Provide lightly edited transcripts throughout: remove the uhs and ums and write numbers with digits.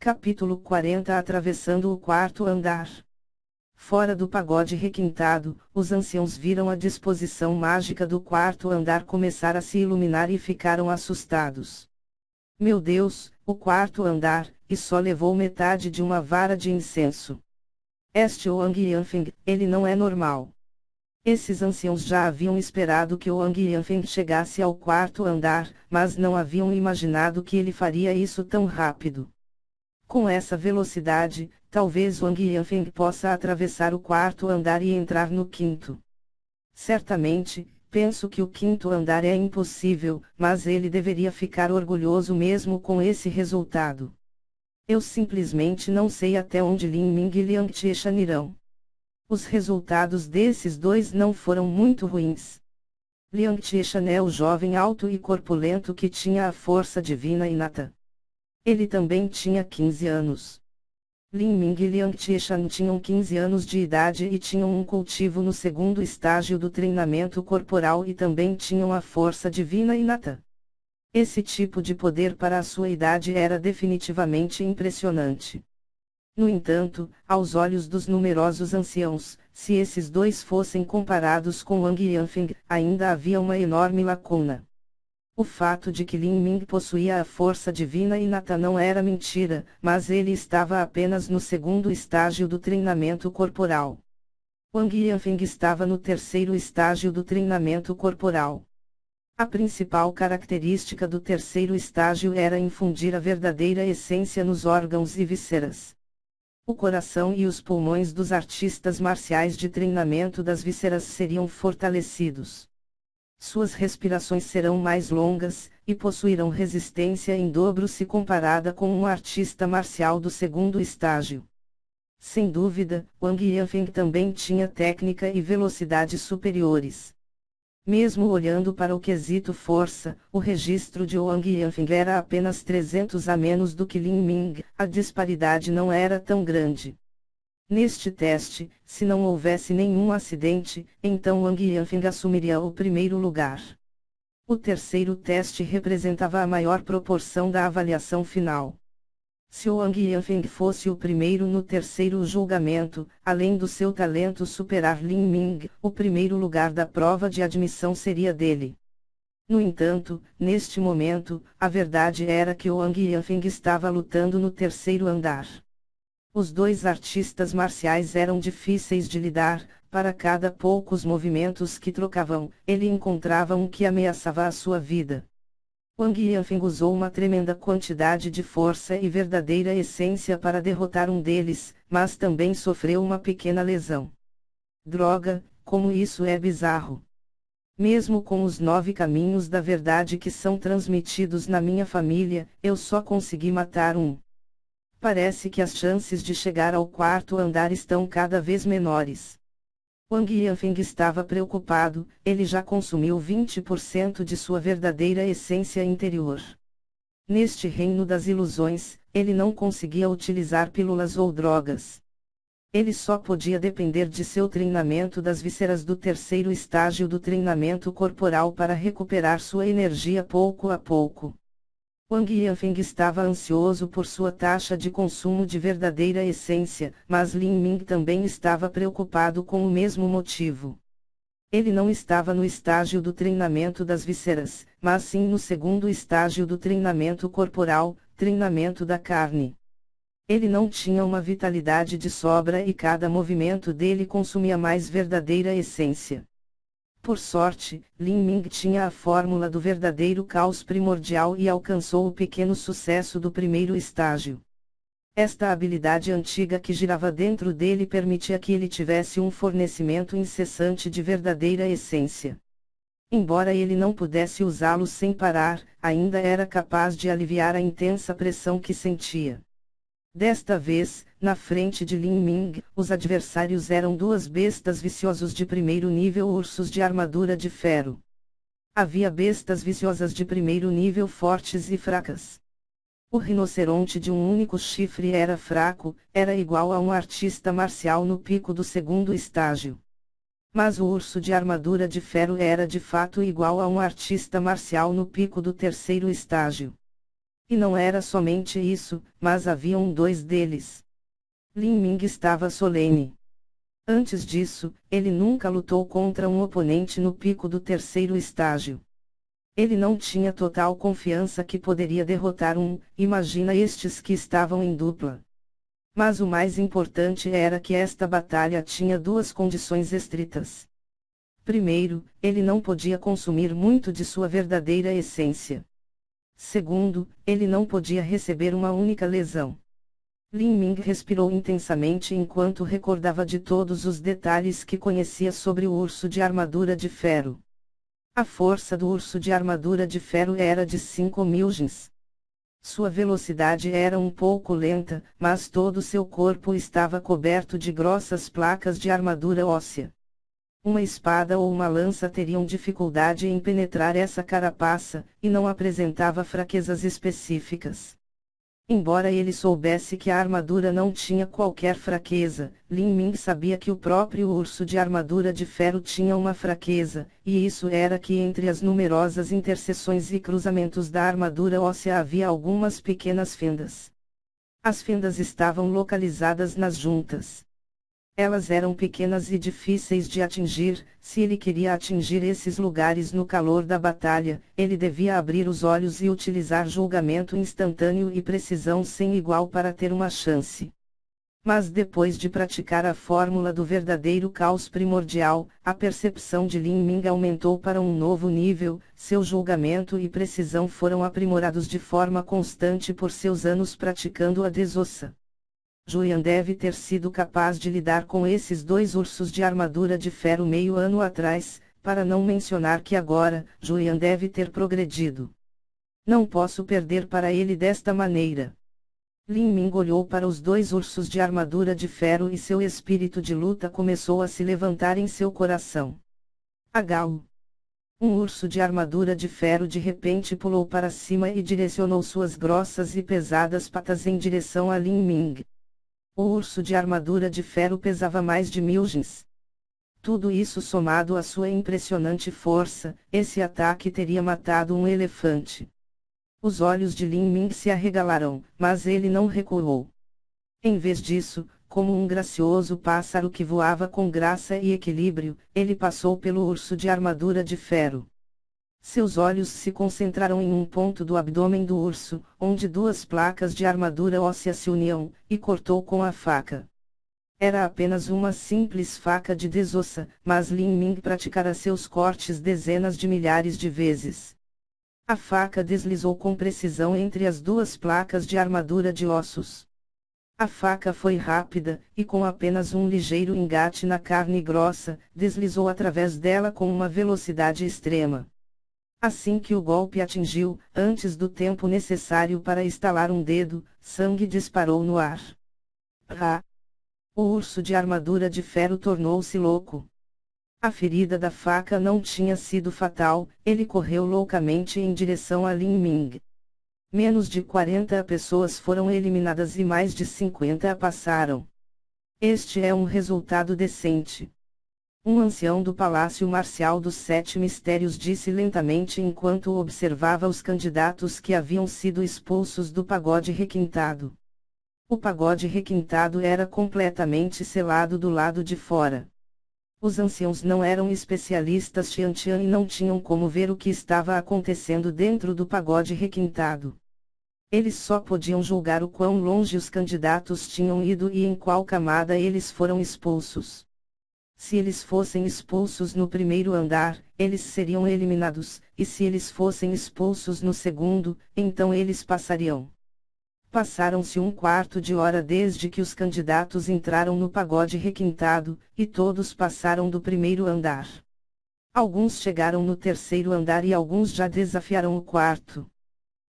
Capítulo 40 Atravessando o quarto andar. Fora do pagode requintado, os anciãos viram a disposição mágica do quarto andar começar a se iluminar e ficaram assustados. Meu Deus, o quarto andar, e só levou metade de uma vara de incenso. Este Wang Yanfeng, ele não é normal. Esses anciãos já haviam esperado que o Wang Yanfeng chegasse ao quarto andar, mas não haviam imaginado que ele faria isso tão rápido. Com essa velocidade, talvez Wang Yanfeng possa atravessar o quarto andar e entrar no quinto. Certamente, penso que o quinto andar é impossível, mas ele deveria ficar orgulhoso mesmo com esse resultado. Eu simplesmente não sei até onde Lin Ming e Liang Tieshan irão. Os resultados desses dois não foram muito ruins. Liang Tieshan é o jovem alto e corpulento que tinha a força divina inata. Ele também tinha 15 anos. Lin Ming e Liang Tieshan tinham 15 anos de idade e tinham um cultivo no segundo estágio do treinamento corporal e também tinham a força divina inata. Esse tipo de poder para a sua idade era definitivamente impressionante. No entanto, aos olhos dos numerosos anciãos, se esses dois fossem comparados com Wang Yanfeng, ainda havia uma enorme lacuna. O fato de que Lin Ming possuía a força divina inata não era mentira, mas ele estava apenas no segundo estágio do treinamento corporal. Wang Yanfeng estava no terceiro estágio do treinamento corporal. A principal característica do terceiro estágio era infundir a verdadeira essência nos órgãos e vísceras. O coração e os pulmões dos artistas marciais de treinamento das vísceras seriam fortalecidos. Suas respirações serão mais longas, e possuirão resistência em dobro se comparada com um artista marcial do segundo estágio. Sem dúvida, Wang Yanfeng também tinha técnica e velocidade superiores. Mesmo olhando para o quesito força, o registro de Wang Yanfeng era apenas 300 a menos do que Lin Ming, a disparidade não era tão grande. Neste teste, se não houvesse nenhum acidente, então Wang Yanfeng assumiria o primeiro lugar. O terceiro teste representava a maior proporção da avaliação final. Se Wang Yanfeng fosse o primeiro no terceiro julgamento, além do seu talento superar Lin Ming, o primeiro lugar da prova de admissão seria dele. No entanto, neste momento, a verdade era que Wang Yanfeng estava lutando no terceiro andar. Os dois artistas marciais eram difíceis de lidar, para cada poucos movimentos que trocavam, ele encontrava um que ameaçava a sua vida. Wang Yanfeng usou uma tremenda quantidade de força e verdadeira essência para derrotar um deles, mas também sofreu uma pequena lesão. Droga, como isso é bizarro! Mesmo com os 9 caminhos da verdade que são transmitidos na minha família, eu só consegui matar um. Parece que as chances de chegar ao quarto andar estão cada vez menores. Wang Yanfeng estava preocupado, ele já consumiu 20% de sua verdadeira essência interior. Neste reino das ilusões, ele não conseguia utilizar pílulas ou drogas. Ele só podia depender de seu treinamento das vísceras do terceiro estágio do treinamento corporal para recuperar sua energia pouco a pouco. Wang Yanfeng estava ansioso por sua taxa de consumo de verdadeira essência, mas Lin Ming também estava preocupado com o mesmo motivo. Ele não estava no estágio do treinamento das vísceras, mas sim no segundo estágio do treinamento corporal, treinamento da carne. Ele não tinha uma vitalidade de sobra e cada movimento dele consumia mais verdadeira essência. Por sorte, Lin Ming tinha a fórmula do verdadeiro caos primordial e alcançou o pequeno sucesso do primeiro estágio. Esta habilidade antiga que girava dentro dele permitia que ele tivesse um fornecimento incessante de verdadeira essência. Embora ele não pudesse usá-lo sem parar, ainda era capaz de aliviar a intensa pressão que sentia. Desta vez, na frente de Lin Ming, os adversários eram 2 bestas viciosos de primeiro nível ursos de armadura de ferro. Havia bestas viciosas de primeiro nível fortes e fracas. O rinoceronte de um único chifre era fraco, era igual a um artista marcial no pico do segundo estágio. Mas o urso de armadura de ferro era de fato igual a um artista marcial no pico do terceiro estágio. E não era somente isso, mas haviam dois deles. Lin Ming estava solene. Antes disso, ele nunca lutou contra um oponente no pico do terceiro estágio. Ele não tinha total confiança que poderia derrotar imagina estes que estavam em dupla. Mas o mais importante era que esta batalha tinha duas condições estritas. Primeiro, ele não podia consumir muito de sua verdadeira essência. Segundo, ele não podia receber uma única lesão. Lin Ming respirou intensamente enquanto recordava de todos os detalhes que conhecia sobre o urso de armadura de ferro. A força do urso de armadura de ferro era de 5.000 jins. Sua velocidade era um pouco lenta, mas todo seu corpo estava coberto de grossas placas de armadura óssea. Uma espada ou uma lança teriam dificuldade em penetrar essa carapaça, e não apresentava fraquezas específicas. Embora ele soubesse que a armadura não tinha qualquer fraqueza, Lin Ming sabia que o próprio urso de armadura de ferro tinha uma fraqueza, e isso era que entre as numerosas interseções e cruzamentos da armadura óssea havia algumas pequenas fendas. As fendas estavam localizadas nas juntas. Elas eram pequenas e difíceis de atingir. Se ele queria atingir esses lugares no calor da batalha, ele devia abrir os olhos e utilizar julgamento instantâneo e precisão sem igual para ter uma chance. Mas depois de praticar a fórmula do verdadeiro caos primordial, a percepção de Lin Ming aumentou para um novo nível. Seu julgamento e precisão foram aprimorados de forma constante por seus anos praticando a desossa. Julian deve ter sido capaz de lidar com esses dois ursos de armadura de ferro meio ano atrás, para não mencionar que agora, Julian deve ter progredido. Não posso perder para ele desta maneira. Lin Ming olhou para os dois ursos de armadura de ferro e seu espírito de luta começou a se levantar em seu coração. Agau! Um urso de armadura de ferro de repente pulou para cima e direcionou suas grossas e pesadas patas em direção a Lin Ming. O urso de armadura de ferro pesava mais de 1.000 jins. Tudo isso somado à sua impressionante força, esse ataque teria matado um elefante. Os olhos de Lin Ming se arregalaram, mas ele não recuou. Em vez disso, como um gracioso pássaro que voava com graça e equilíbrio, ele passou pelo urso de armadura de ferro. Seus olhos se concentraram em um ponto do abdômen do urso, onde duas placas de armadura óssea se uniam, e cortou com a faca. Era apenas uma simples faca de desossa, mas Lin Ming praticara seus cortes dezenas de milhares de vezes. A faca deslizou com precisão entre as duas placas de armadura de ossos. A faca foi rápida, e com apenas um ligeiro engate na carne grossa, deslizou através dela com uma velocidade extrema. Assim que o golpe atingiu, antes do tempo necessário para estalar um dedo, sangue disparou no ar. Ah! O urso de armadura de ferro tornou-se louco. A ferida da faca não tinha sido fatal, ele correu loucamente em direção a Lin Ming. Menos de 40 pessoas foram eliminadas e mais de 50 passaram. Este é um resultado decente. Um ancião do Palácio Marcial dos Sete Mistérios disse lentamente enquanto observava os candidatos que haviam sido expulsos do pagode requintado. O pagode requintado era completamente selado do lado de fora. Os anciãos não eram especialistas Xiantian e não tinham como ver o que estava acontecendo dentro do pagode requintado. Eles só podiam julgar o quão longe os candidatos tinham ido e em qual camada eles foram expulsos. Se eles fossem expulsos no primeiro andar, eles seriam eliminados, e se eles fossem expulsos no segundo, então eles passariam. Passaram-se um quarto de hora desde que os candidatos entraram no pagode requintado, e todos passaram do primeiro andar. Alguns chegaram no terceiro andar e alguns já desafiaram o quarto.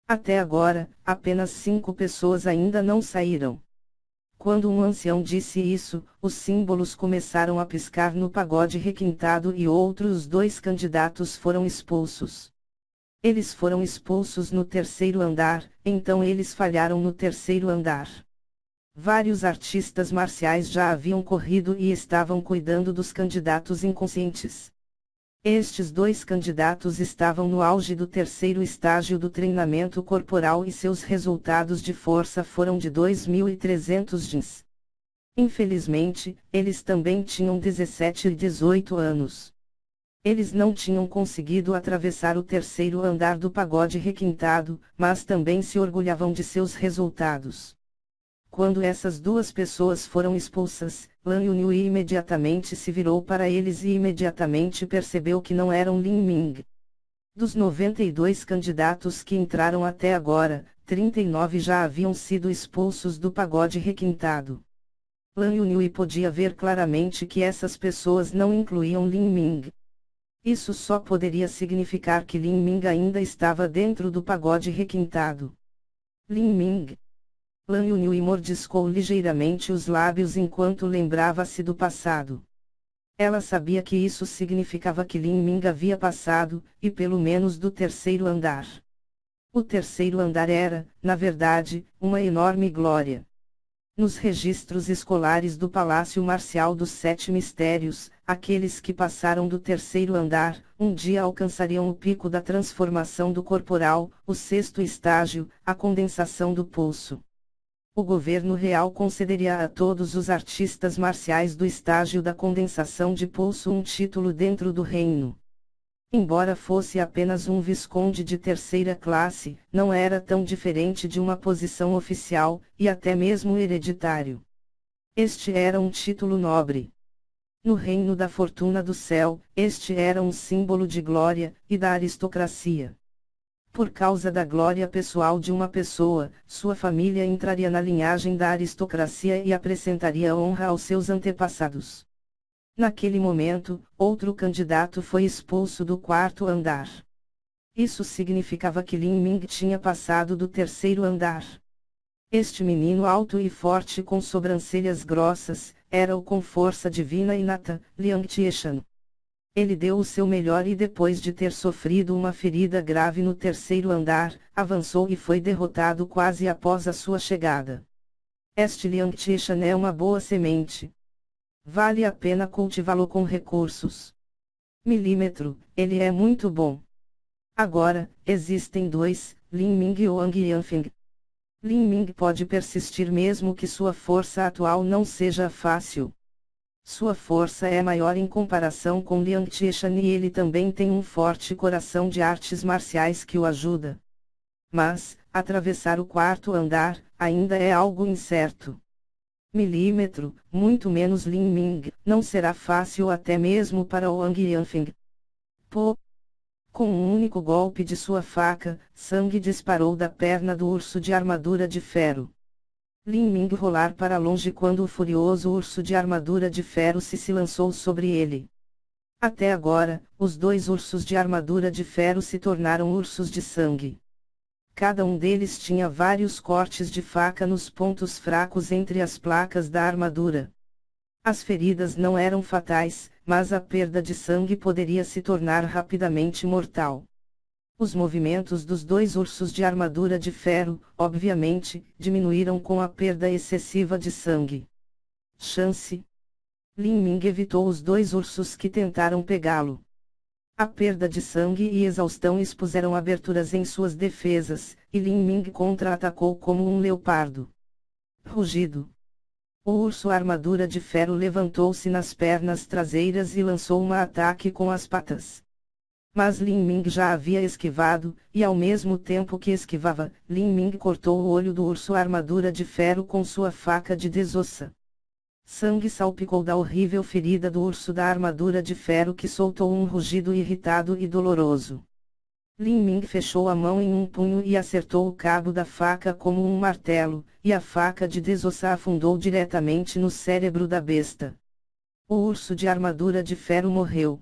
Até agora, apenas 5 pessoas ainda não saíram. Quando um ancião disse isso, os símbolos começaram a piscar no pagode requintado e outros 2 candidatos foram expulsos. Eles foram expulsos no terceiro andar, então eles falharam no terceiro andar. Vários artistas marciais já haviam corrido e estavam cuidando dos candidatos inconscientes. Estes dois candidatos estavam no auge do terceiro estágio do treinamento corporal e seus resultados de força foram de 2.300 jeans. Infelizmente, eles também tinham 17 e 18 anos. Eles não tinham conseguido atravessar o terceiro andar do pagode requintado, mas também se orgulhavam de seus resultados. Quando essas duas pessoas foram expulsas, Lan Yunhui imediatamente se virou para eles e imediatamente percebeu que não eram Lin Ming. Dos 92 candidatos que entraram até agora, 39 já haviam sido expulsos do pagode requintado. Lan Yunhui podia ver claramente que essas pessoas não incluíam Lin Ming. Isso só poderia significar que Lin Ming ainda estava dentro do pagode requintado. Lin Ming. Lan Yunhui mordiscou ligeiramente os lábios enquanto lembrava-se do passado. Ela sabia que isso significava que Lin Ming havia passado, e pelo menos do terceiro andar. O terceiro andar era, na verdade, uma enorme glória. Nos registros escolares do Palácio Marcial dos Sete Mistérios, aqueles que passaram do terceiro andar, um dia alcançariam o pico da transformação do corporal, o sexto estágio, a condensação do pulso. O governo real concederia a todos os artistas marciais do estágio da condensação de pulso um título dentro do reino. Embora fosse apenas um visconde de terceira classe, não era tão diferente de uma posição oficial, e até mesmo hereditário. Este era um título nobre. No reino da fortuna do céu, este era um símbolo de glória, e da aristocracia. Por causa da glória pessoal de uma pessoa, sua família entraria na linhagem da aristocracia e apresentaria honra aos seus antepassados. Naquele momento, outro candidato foi expulso do quarto andar. Isso significava que Lin Ming tinha passado do terceiro andar. Este menino alto e forte com sobrancelhas grossas, era o com força divina inata, Liang Tieshan. Ele deu o seu melhor e depois de ter sofrido uma ferida grave no terceiro andar, avançou e foi derrotado quase após a sua chegada. Este Liang Tieshan é uma boa semente. Vale a pena cultivá-lo com recursos. Milímetro, ele é muito bom. Agora, existem dois, Lin Ming e Wang Yanfeng. Lin Ming pode persistir mesmo que sua força atual não seja fácil. Sua força é maior em comparação com Liang Tieshan e ele também tem um forte coração de artes marciais que o ajuda. Mas, atravessar o quarto andar, ainda é algo incerto. Milímetro, muito menos Lin Ming, não será fácil até mesmo para Wang Yanfeng. Pô! Com um único golpe de sua faca, sangue disparou da perna do urso de armadura de ferro. Lin Ming rolar para longe quando o furioso urso de armadura de ferro se lançou sobre ele. Até agora, os dois ursos de armadura de ferro se tornaram ursos de sangue. Cada um deles tinha vários cortes de faca nos pontos fracos entre as placas da armadura. As feridas não eram fatais, mas a perda de sangue poderia se tornar rapidamente mortal. Os movimentos dos dois ursos de armadura de ferro, obviamente, diminuíram com a perda excessiva de sangue. Chance. Lin Ming evitou os dois ursos que tentaram pegá-lo. A perda de sangue e exaustão expuseram aberturas em suas defesas, e Lin Ming contra-atacou como um leopardo. Rugido. O urso armadura de ferro levantou-se nas pernas traseiras e lançou um ataque com as patas. Mas Lin Ming já havia esquivado, e ao mesmo tempo que esquivava, Lin Ming cortou o olho do urso armadura de ferro com sua faca de desossa. Sangue salpicou da horrível ferida do urso da armadura de ferro que soltou um rugido irritado e doloroso. Lin Ming fechou a mão em um punho e acertou o cabo da faca como um martelo, e a faca de desossar afundou diretamente no cérebro da besta. O urso de armadura de ferro morreu.